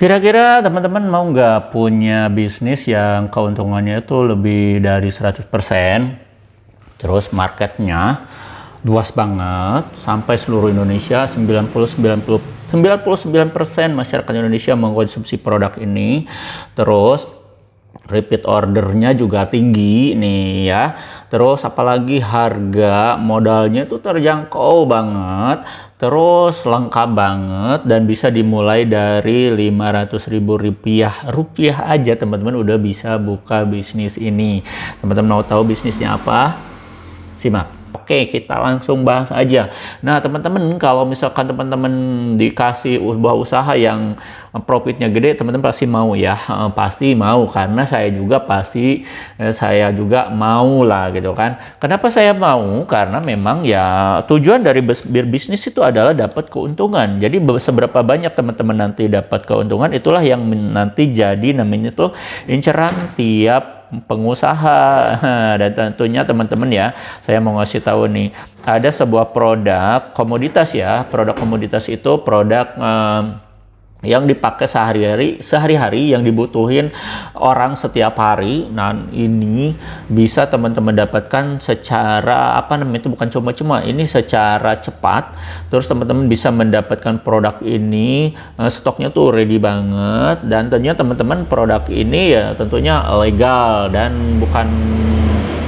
Kira-kira teman-teman mau nggak punya bisnis yang keuntungannya itu lebih dari 100%, terus marketnya luas banget, sampai seluruh Indonesia 99% masyarakat Indonesia mengkonsumsi produk ini, terus repeat ordernya juga tinggi nih ya. Terus apalagi harga modalnya itu terjangkau banget, terus lengkap banget, dan bisa dimulai dari Rp500.000 aja teman-teman udah bisa buka bisnis ini. Teman-teman mau tahu bisnisnya apa? Simak. Oke, kita langsung bahas aja. Nah, teman-teman, kalau misalkan teman-teman dikasih sebuah usaha yang profitnya gede, teman-teman pasti mau ya. Pasti mau, karena saya juga mau lah gitu kan. Kenapa saya mau? Karena memang ya tujuan dari berbisnis itu adalah dapat keuntungan. Jadi seberapa banyak teman-teman nanti dapat keuntungan, itulah yang nanti jadi namanya tuh inceran tiap pengusaha. Dan tentunya teman-teman ya, saya mau ngasih tahu nih, ada sebuah produk komoditas ya. Produk komoditas itu produk yang dipakai sehari-hari yang dibutuhin orang setiap hari. Nah, ini bisa teman-teman dapatkan secara itu bukan cuma-cuma, ini secara cepat. Terus teman-teman bisa mendapatkan produk ini, stoknya tuh ready banget, dan tentunya teman-teman produk ini ya tentunya legal. Dan bukan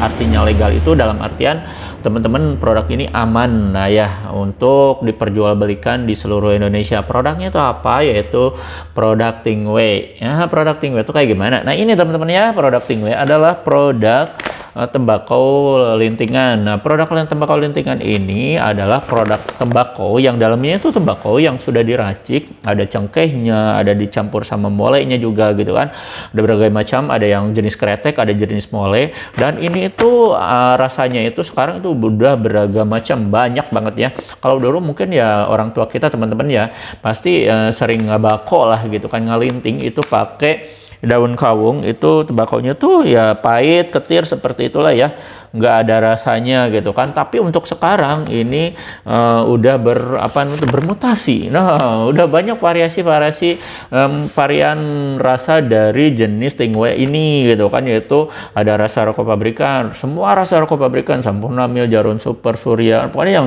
artinya legal itu dalam artian teman-teman produk ini aman nah ya untuk diperjualbelikan di seluruh Indonesia. Produknya itu apa? Yaitu produk Tingway. Ya, produk Tingway itu kayak gimana? Nah, ini teman-teman ya, produk Tingway adalah produk tembakau lintingan. Nah, produk tembakau lintingan ini adalah produk tembakau yang dalamnya itu tembakau yang sudah diracik, ada cengkehnya, ada dicampur sama molenya juga gitu kan. Ada berbagai macam, ada yang jenis kretek, ada jenis mole, dan ini itu rasanya itu sekarang itu udah beragam macam, banyak banget ya. Kalau dulu mungkin ya orang tua kita teman-teman ya pasti sering ngabako lah gitu kan, ngalinting itu pakai daun kawung. Itu tembakonya tuh ya pahit, ketir, seperti itulah ya, nggak ada rasanya gitu kan. Tapi untuk sekarang ini udah bermutasi. Nah, udah banyak varian rasa dari jenis Tingway ini gitu kan, yaitu ada rasa rokok pabrikan, semua rasa rokok pabrikan, Sampurna Mil, Jarum Super, Surya, pokoknya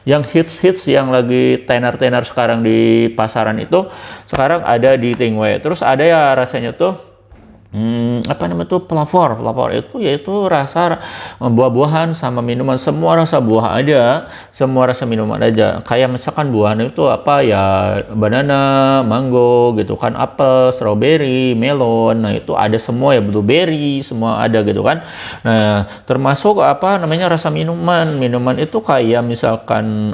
yang hits yang lagi tenar sekarang di pasaran itu sekarang ada di Tingway. Terus ada ya rasanya tuh pelapor itu yaitu rasa buah-buahan sama minuman, semua rasa buah ada, semua rasa minuman aja. Kayak misalkan buahan itu apa ya, banana, mango gitu kan, apel, strawberry, melon. Nah, itu ada semua ya, blueberry, semua ada gitu kan. Nah, termasuk rasa minuman itu kayak misalkan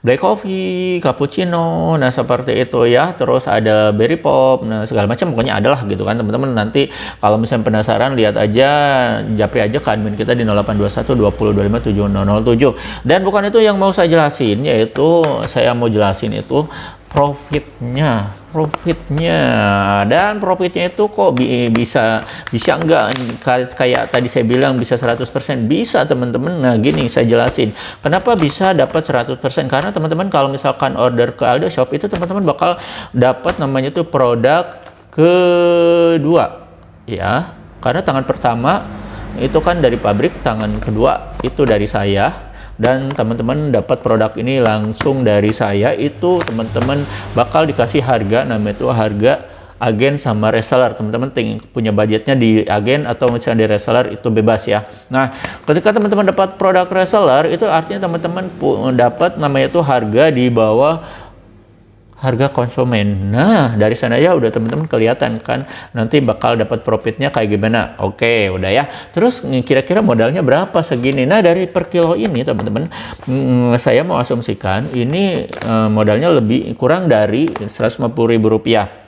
black coffee, cappuccino, nah seperti itu ya. Terus ada berry pop, nah segala macam pokoknya adalah gitu kan teman-teman. Nanti kalau misalnya penasaran, lihat aja, japri aja ke admin kita di 0821 2025 7007. Dan bukan itu yang mau saya jelasin, yaitu saya mau jelasin itu profitnya. Dan profitnya itu kok bisa enggak kayak tadi saya bilang bisa 100%? Bisa teman-teman. Nah, gini saya jelasin kenapa bisa dapat 100%. Karena teman-teman kalau misalkan order ke Aldo Shop itu teman-teman bakal dapat namanya tuh produk kedua ya. Karena tangan pertama itu kan dari pabrik, tangan kedua itu dari saya. Dan teman-teman dapat produk ini langsung dari saya, itu teman-teman bakal dikasih harga, namanya itu harga agen sama reseller. Teman-teman punya budgetnya di agen atau misalnya di reseller itu bebas ya. Nah, ketika teman-teman dapat produk reseller, itu artinya teman-teman dapat namanya itu harga di bawah harga konsumen. Nah, dari sana ya udah teman-teman kelihatan kan nanti bakal dapat profitnya kayak gimana. Oke, udah ya. Terus kira-kira modalnya berapa segini? Nah, dari per kilo ini teman-teman, saya mau asumsikan ini modalnya lebih kurang dari Rp150.000.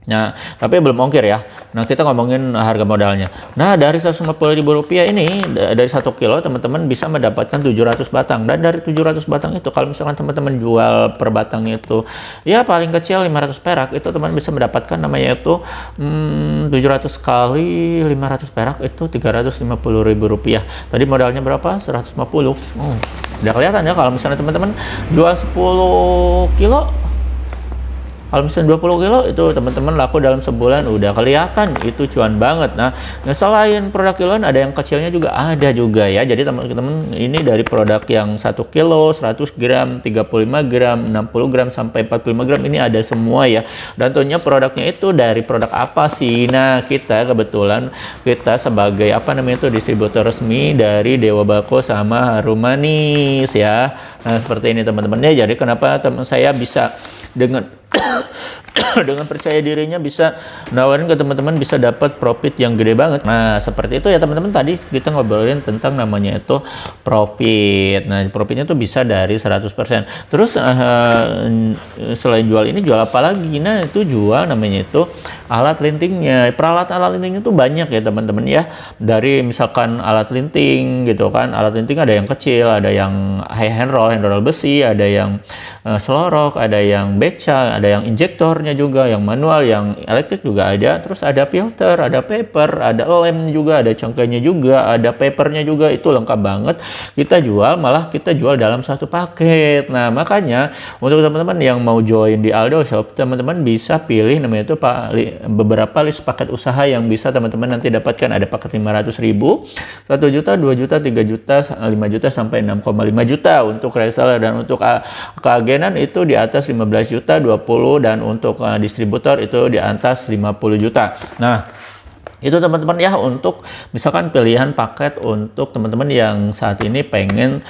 Nah, tapi belum ongkir ya. Nah, kita ngomongin harga modalnya. Nah, dari Rp150.000 ini, dari 1 kilo teman-teman bisa mendapatkan 700 batang. Dan dari 700 batang itu, kalau misalkan teman-teman jual per batangnya itu ya paling kecil 500 perak, itu teman bisa mendapatkan namanya itu 700 kali 500 perak itu Rp350.000. Tadi modalnya berapa? 150. Udah kelihatan ya kalau misalnya teman-teman jual 10 kilo Kalau misalnya 20 kilo itu teman-teman laku dalam sebulan udah kelihatan itu cuan banget. Nah, selain produk kiloan ada yang kecilnya juga ada juga ya. Jadi teman-teman ini dari produk yang 1 kilo, 100 gram, 35 gram, 60 gram sampai 45 gram ini ada semua ya. Dan tentunya produknya itu dari produk apa sih? Nah, kita kebetulan kita sebagai apa namanya itu distributor resmi dari Dewa Bako sama Harum Manis ya. Nah, seperti ini teman-teman ya. Jadi kenapa teman saya bisa dengan dengan percaya dirinya bisa nawarin ke teman-teman bisa dapat profit yang gede banget. Nah, seperti itu ya teman-teman. Tadi kita ngobrolin tentang namanya itu profit. Nah, profitnya tuh bisa dari 100%. Terus selain jual ini jual apa lagi? Nah, itu jual namanya itu alat lintingnya. Peralatan alat lintingnya tuh banyak ya teman-teman ya. Dari misalkan alat linting gitu kan. Alat linting ada yang kecil, ada yang hand roll besi, ada yang selorok, ada yang beca, ada yang injektornya juga, yang manual, yang elektrik juga ada. Terus ada filter, ada paper, ada lem juga, ada cangkainya juga, ada papernya juga. Itu lengkap banget. Kita jual, malah kita jual dalam satu paket. Nah, makanya untuk teman-teman yang mau join di Aldo Shop, teman-teman bisa pilih namanya itu beberapa list paket usaha yang bisa teman-teman nanti dapatkan. Ada paket 500.000, 1 juta, 2 juta, 3 juta, 5 juta sampai 6,5 juta untuk reseller. Dan untuk keagenan itu di atas 15 juta, 20, dan untuk distributor itu di atas 50 juta. Nah, itu teman-teman ya untuk misalkan pilihan paket untuk teman-teman yang saat ini pengen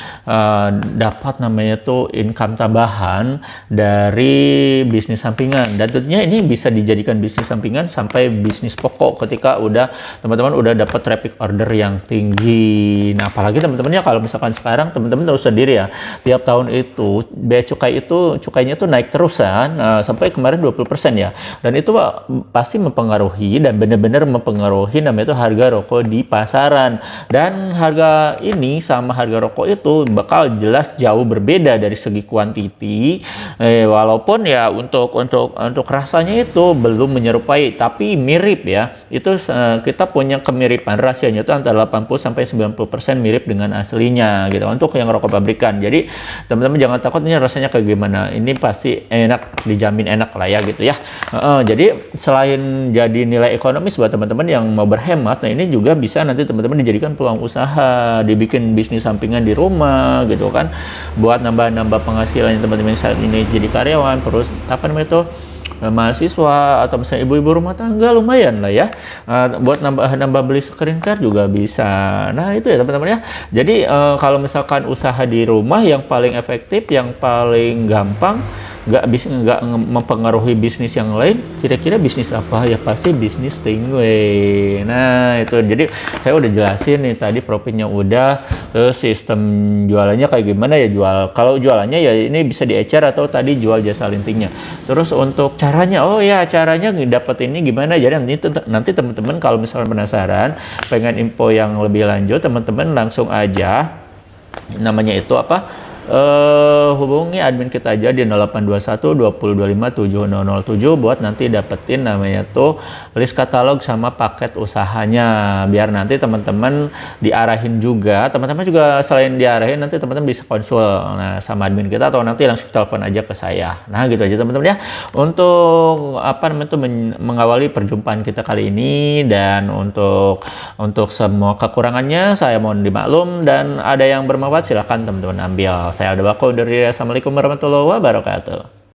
dapat namanya tuh income tambahan dari bisnis sampingan. Dan tentunya ini bisa dijadikan bisnis sampingan sampai bisnis pokok ketika udah teman-teman udah dapat traffic order yang tinggi. Nah, apalagi teman-teman ya kalau misalkan sekarang teman-teman tahu sendiri ya, tiap tahun itu bea cukai itu cukainya tuh naik terus kan, sampai kemarin 20% ya. Dan itu pasti mempengaruhi dan benar-benar mempengaruhi namanya itu harga rokok di pasaran. Dan harga ini sama harga rokok itu bakal jelas jauh berbeda dari segi kuantiti, walaupun ya untuk rasanya itu belum menyerupai tapi mirip ya. Itu kita punya kemiripan, rasionya itu antara 80 sampai 90% mirip dengan aslinya gitu untuk yang rokok pabrikan. Jadi teman-teman jangan takut ini rasanya kayak gimana, ini pasti enak, dijamin enak lah ya gitu ya. Jadi selain jadi nilai ekonomis buat teman-teman yang mau berhemat, nah ini juga bisa nanti teman-teman dijadikan peluang usaha, dibikin bisnis sampingan di rumah gitu kan, buat nambah-nambah penghasilan teman-teman saat ini jadi karyawan, terus apa namanya itu mahasiswa atau misalnya ibu-ibu rumah tangga, lumayan lah ya, buat nambah beli skincare juga bisa. Nah itu ya teman-teman ya. Jadi kalau misalkan usaha di rumah yang paling efektif, yang paling gampang, nggak mempengaruhi bisnis yang lain, kira-kira bisnis apa ya? Pasti bisnis Stingray. Nah itu, jadi saya udah jelasin nih tadi profitnya udah, terus sistem jualannya kayak gimana ya, kalau jualannya ya ini bisa diecer atau tadi jual jasa lintingnya. Terus untuk caranya, oh ya caranya dapat ini gimana, jadi nanti teman-teman kalau misalnya penasaran pengen info yang lebih lanjut, teman-teman langsung aja namanya itu apa, hubungi admin kita aja di 0821 2025 7007 buat nanti dapetin namanya tuh list katalog sama paket usahanya, biar nanti teman-teman diarahin juga. Teman-teman juga selain diarahin nanti teman-teman bisa konsul sama admin kita, atau nanti langsung telepon aja ke saya. Nah gitu aja teman-teman ya untuk apa namanya tuh mengawali perjumpaan kita kali ini. Dan untuk semua kekurangannya saya mohon dimaklum, dan ada yang bermanfaat silahkan teman-teman ambil. Saya Aldo Bako dari Assalamualaikum warahmatullahi wabarakatuh.